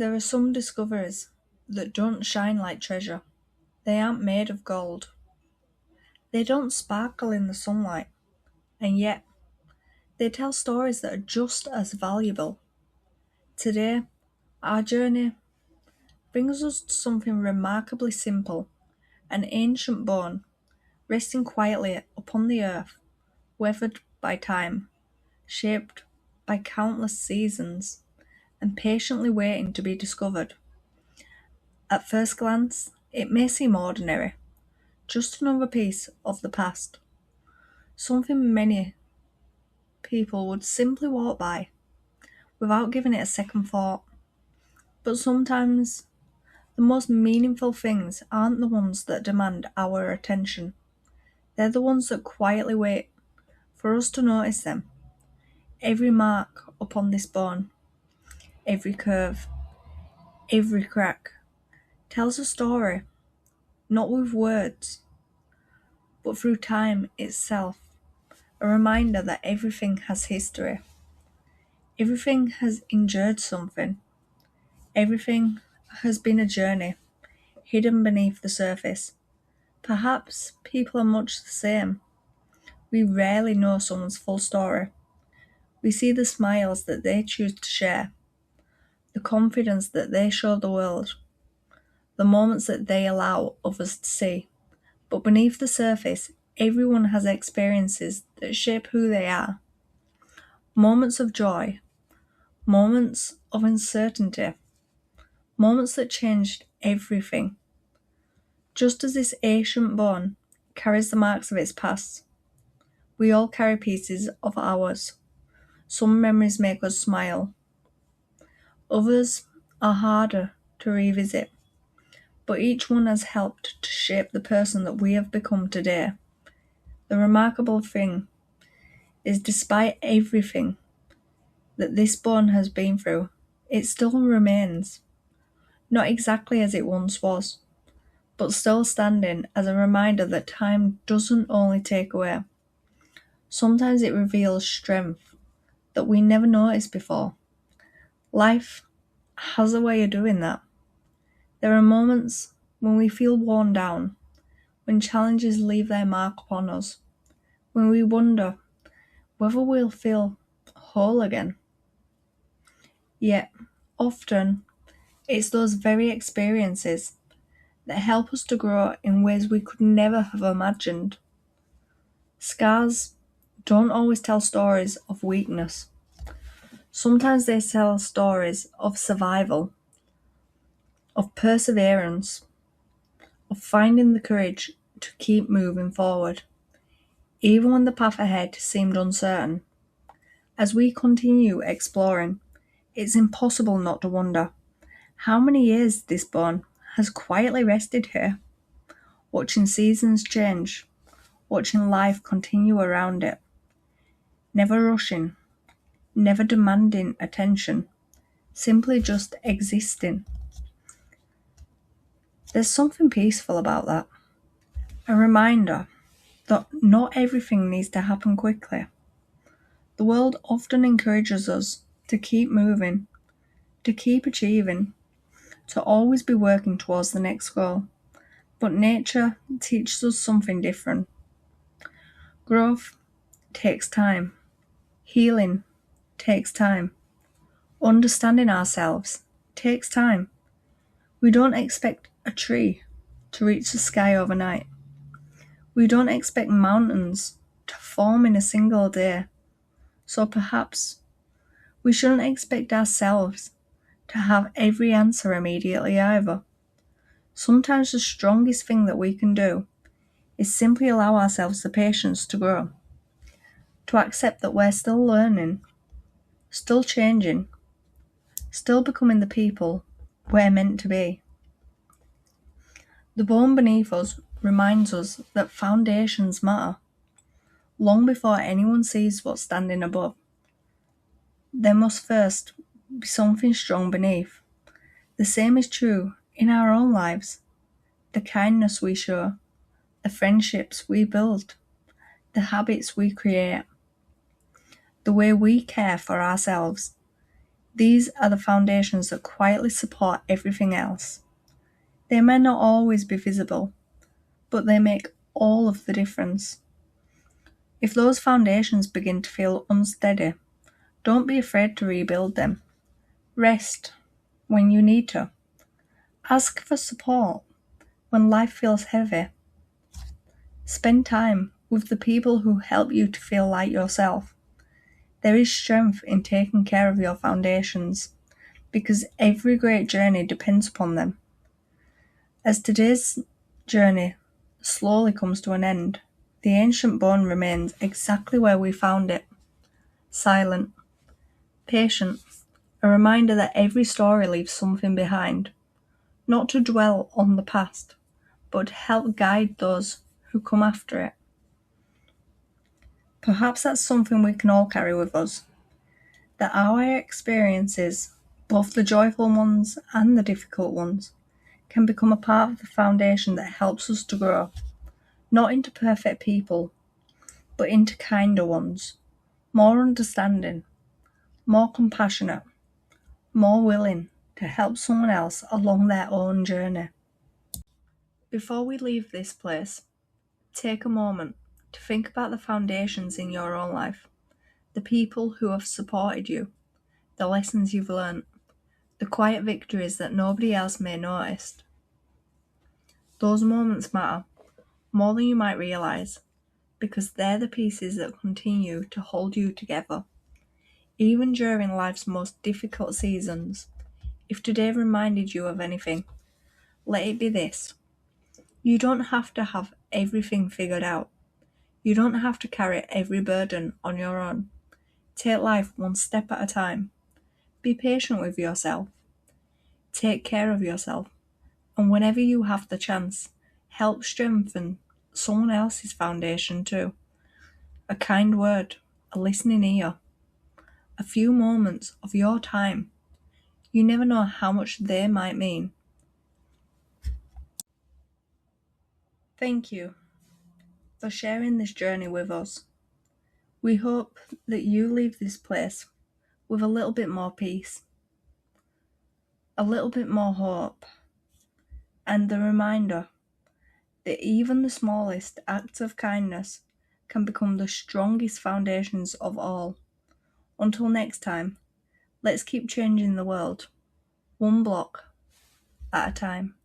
There are some discoveries that don't shine like treasure. They aren't made of gold. They don't sparkle in the sunlight, and yet they tell stories that are just as valuable. Today, our journey brings us to something remarkably simple, an ancient bone resting quietly upon the earth, weathered by time, shaped by countless seasons, and patiently waiting to be discovered. At first glance, it may seem ordinary, just another piece of the past, something many people would simply walk by without giving it a second thought. But sometimes the most meaningful things aren't the ones that demand our attention. They're the ones that quietly wait for us to notice them. Every mark upon this bone, every curve, every crack tells a story, not with words, but through time itself. A reminder that everything has history. Everything has endured something. Everything has been a journey, hidden beneath the surface. Perhaps people are much the same. We rarely know someone's full story. We see the smiles that they choose to share, the confidence that they show the world, the moments that they allow others to see. But beneath the surface, everyone has experiences that shape who they are. Moments of joy, moments of uncertainty, moments that changed everything. Just as this ancient bone carries the marks of its past, we all carry pieces of ours. Some memories make us smile, others are harder to revisit, but each one has helped to shape the person that we have become today. The remarkable thing is, despite everything that this bone has been through, it still remains, not exactly as it once was, but still standing as a reminder that time doesn't only take away. Sometimes it reveals strength that we never noticed before. Life has a way of doing that. There are moments when we feel worn down, when challenges leave their mark upon us, when we wonder whether we'll feel whole again. Yet, often, it's those very experiences that help us to grow in ways we could never have imagined. Scars don't always tell stories of weakness. Sometimes they tell stories of survival, of perseverance, of finding the courage to keep moving forward, even when the path ahead seemed uncertain. As we continue exploring, it's impossible not to wonder how many years this bone has quietly rested here, watching seasons change, watching life continue around it, never rushing, never demanding attention, simply just existing. There's something peaceful about that, a reminder that not everything needs to happen quickly. The world often encourages us to keep moving, to keep achieving, to always be working towards the next goal. But nature teaches us something different. Growth takes time. Healing takes time. Understanding ourselves takes time. We don't expect a tree to reach the sky overnight. We don't expect mountains to form in a single day. So perhaps we shouldn't expect ourselves to have every answer immediately either. Sometimes the strongest thing that we can do is simply allow ourselves the patience to grow, to accept that we're still learning, still changing, still becoming the people we're meant to be. The bone beneath us reminds us that foundations matter. Long before anyone sees what's standing above, there must first be something strong beneath. The same is true in our own lives. The kindness we show, the friendships we build, the habits we create, the way we care for ourselves. These are the foundations that quietly support everything else. They may not always be visible, but they make all of the difference. If those foundations begin to feel unsteady, don't be afraid to rebuild them. Rest when you need to. Ask for support when life feels heavy. Spend time with the people who help you to feel like yourself. There is strength in taking care of your foundations, because every great journey depends upon them. As today's journey slowly comes to an end, the ancient bone remains exactly where we found it, silent, patient, a reminder that every story leaves something behind, not to dwell on the past, but to help guide those who come after it. Perhaps that's something we can all carry with us, that our experiences, both the joyful ones and the difficult ones, can become a part of the foundation that helps us to grow, not into perfect people, but into kinder ones, more understanding, more compassionate, more willing to help someone else along their own journey. Before we leave this place, take a moment to think about the foundations in your own life, the people who have supported you, the lessons you've learnt, the quiet victories that nobody else may notice. Those moments matter more than you might realise, because they're the pieces that continue to hold you together. Even during life's most difficult seasons, if today reminded you of anything, let it be this. You don't have to have everything figured out. You don't have to carry every burden on your own. Take life one step at a time. Be patient with yourself. Take care of yourself. And whenever you have the chance, help strengthen someone else's foundation too. A kind word, a listening ear, a few moments of your time. You never know how much they might mean. Thank you for sharing this journey with us. We hope that you leave this place with a little bit more peace, a little bit more hope, and the reminder that even the smallest acts of kindness can become the strongest foundations of all. Until next time, let's keep changing the world, one block at a time.